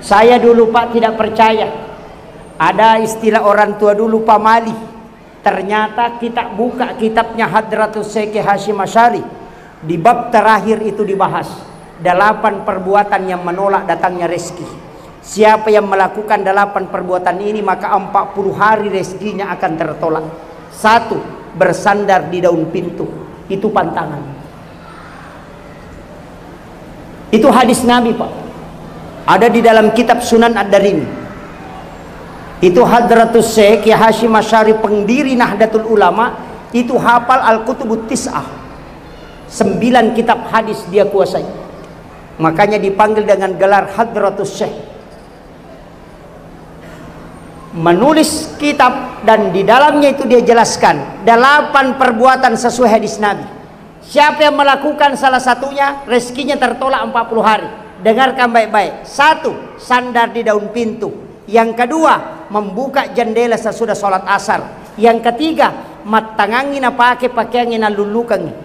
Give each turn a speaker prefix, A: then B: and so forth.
A: Saya dulu Pak tidak percaya. Ada istilah orang tua dulu pamali. Ternyata kita buka kitabnya Hadratus Syekh Hasyim Asy'ari. Di bab terakhir itu dibahas 8 perbuatan yang menolak datangnya rezeki. Siapa yang melakukan 8 perbuatan ini, maka 40 hari rezekinya akan tertolak. 1. Bersandar di daun pintu. Itu pantangan. Itu hadis Nabi Pak. Ada di dalam kitab Sunan Ad-Darimi. Itu Hadratus Syekh Hasyim Asy'ari, pendiri Nahdlatul Ulama, itu hafal Al-Kutubut Tis'ah. 9 kitab hadis dia kuasai. Makanya dipanggil dengan gelar Hadratus Syekh. Menulis kitab dan di dalamnya itu dia jelaskan 8 perbuatan sesuai hadis Nabi. Siapa yang melakukan salah satunya, rezekinya tertolak 40 hari. Dengarkan baik-baik. 1. Sandar di daun pintu. Yang kedua, membuka jendela sesudah sholat asar. Yang ketiga, matangangin pakai pakaian yang lulukangi.